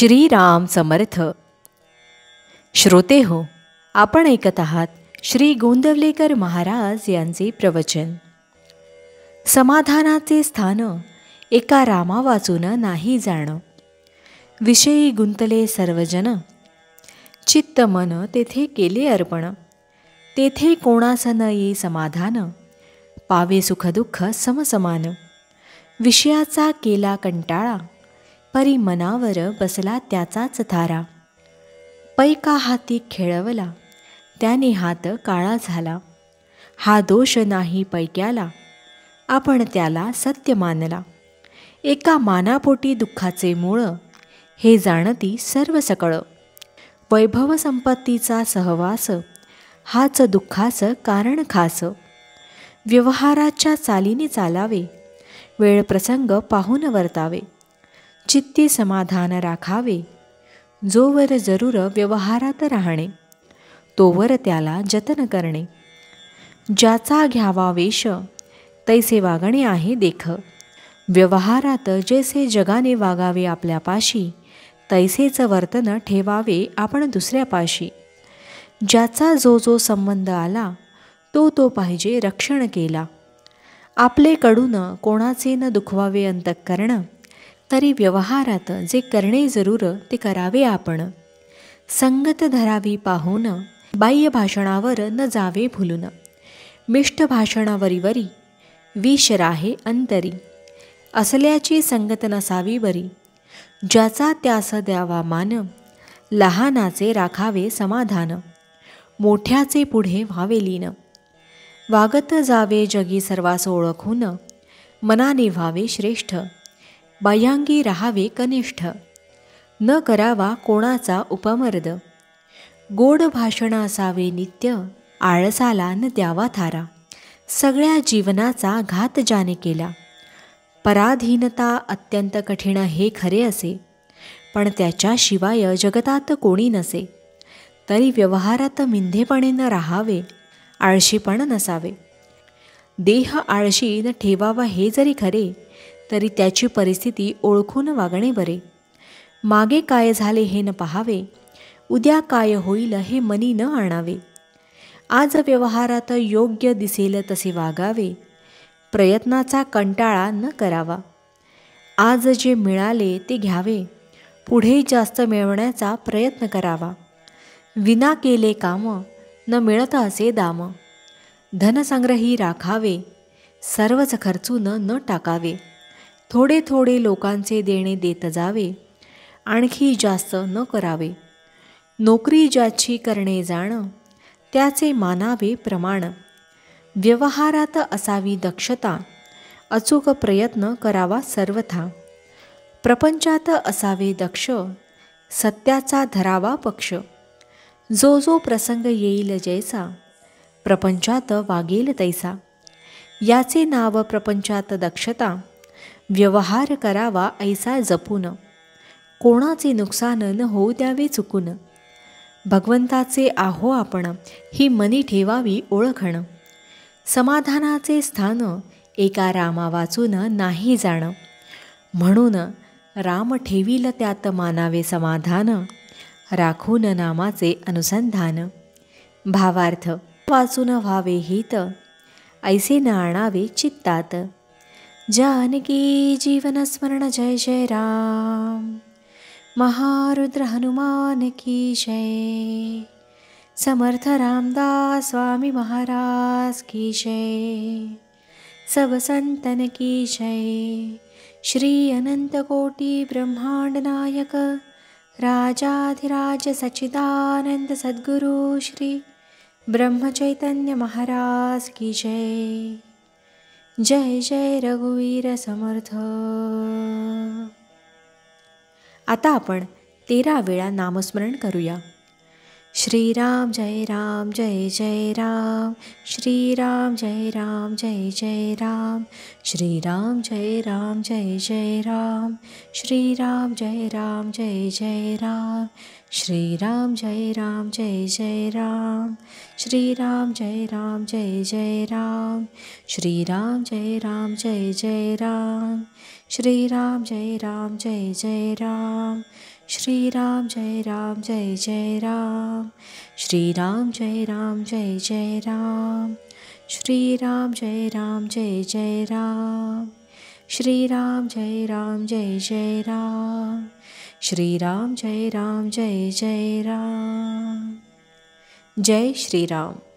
श्रीराम समर्थ. श्रोते हो, आपण ऐकत आहात श्री गोंदवलेकर महाराज यांचे प्रवचन. समाधानाचे स्थान एका रामा वाचून नाही जाण, विषयी गुंतले सर्वजन, चित्त मन तेथे केले अर्पण, तेथे कोणास न ये समाधान, पावे सुखदुःख समसमान, विषयाचा केला कंटाळा, परी मनावर बसला त्याचाच थारा, पैका हाती खेळवला, त्याने हात काळा झाला, हा दोष नाही पैक्याला, आपण त्याला सत्य मानला, एका मानापोटी दुःखाचे मूळ, हे जाणती सर्व सकळ, वैभव संपत्तीचा सहवास, हाच दुःखास कारण खास, व्यवहाराच्या चालीने चालावे, वेळ प्रसंग पाहून वर्तावे, चित्ती समाधान राखावे, जोवर जरूर व्यवहारात राहणे, तोवर त्याला जतन करणे, ज्याचा घ्यावा वेश, तैसे वागणे आहे देख, व्यवहारात जैसे जगाने वागावे आपल्यापाशी, तैसेच वर्तन ठेवावे आपण दुसऱ्यापाशी, ज्याचा जो जो संबंध आला, तो पाहिजे रक्षण केला, आपले कडून कोणाचे न दुखवावे अंतःकरण, तरी व्यवहारात जे करणे जरूर ते करावे आपण, संगत धरावी पाहून, बाह्य भाषणावर न जावे भुलून, मिष्ट भाषणावरीवरी, विष राहे अंतरी, असल्याची संगत नसावी बरी, ज्याचा त्यास द्यावा मान, लहानाचे राखावे समाधान, मोठ्याचे पुढे व्हावे लीन, वागत जावे जगी सर्वास ओळखून, मनाने व्हावे श्रेष्ठ, बाह्यांगी राहावे कनिष्ठ, न करावा कोणाचा उपमर्द, गोड भाषण असावे नित्य, आळसाला न द्यावा थारा, सगळ्या जीवनाचा घात ज्याने केला, पराधीनता अत्यंत कठीण हे खरे असे, पण त्याच्याशिवाय जगतात कोणी नसे, तरी व्यवहारात मिंधेपणे न राहावे, आळशीपण नसावे, देह आळशी न ठेवावा हे जरी खरे, तरी त्याची परिस्थिती ओळखून वागणे बरे, मागे काय झाले हे न पाहावे, उद्या काय होईल हे मनी न आणावे, आज व्यवहारात योग्य दिसेल तसे वागावे, प्रयत्नाचा कंटाळा न करावा, आज जे मिळाले ते घ्यावे, पुढे जास्त मिळवण्याचा प्रयत्न करावा, विना केले काम न मिळत असे दाम, धनसंग्रही राखावे, सर्वच खर्चून न टाकावे, थोडे थोडे लोकांचे देणे देत जावे, आणखी जास्त न करावे, नोकरी ज्याची करणे जाण, त्याचे मानावे प्रमाण, व्यवहारात असावी दक्षता, अचूक प्रयत्न करावा सर्वथा, प्रपंचात असावे दक्ष, सत्याचा धरावा पक्ष, जो जो प्रसंग येईल जैसा, प्रपंचात वागेल तैसा, याचे नाव प्रपंचात दक्षता, व्यवहार करावा ऐसा जपून, कोणाचे नुकसान न होऊ द्यावे चुकून, भगवंताचे आहो आपण, ही मनी ठेवावी ओळखण, समाधानाचे स्थान एका रामा वाचून नाही जाण, म्हणून राम ठेवील त्यात मानावे समाधान, राखून नामाचे अनुसंधान. भावार्थ. वाचून व्हावे हित, ऐसे न आणावे चित्तात, जानकी जीवन स्मरण जय जय राम, महारुद्र हनुमान की जय, समर्थ रामदास स्वामी महाराज की जय, सब संतन की जय, श्री अनंत कोटि ब्रह्मांड नायक राजाधिराज सच्चिदानंद सद्गुरु श्री ब्रह्म चैतन्य महाराज की जय. जय जय रघुवीर समर्थ. आता आपण 13 वेळा नामस्मरण करूया. श्रीराम जय राम जय जय राम, श्रीराम जय राम जय जय राम, श्रीराम जय राम जय जय राम, श्रीराम जय राम जय जय राम, श्रीराम जय राम जय जय राम, श्रीराम जय राम जय जय राम, श्रीराम जय राम जय जय राम, श्रीराम जय राम जय जय राम, श्रीराम जय राम जय जय राम, श्रीराम जय राम जय जय राम, श्रीराम जय राम जय जय राम, श्रीराम जय राम जय जय राम, श्रीराम जय राम जय जय राम। जय श्रीराम।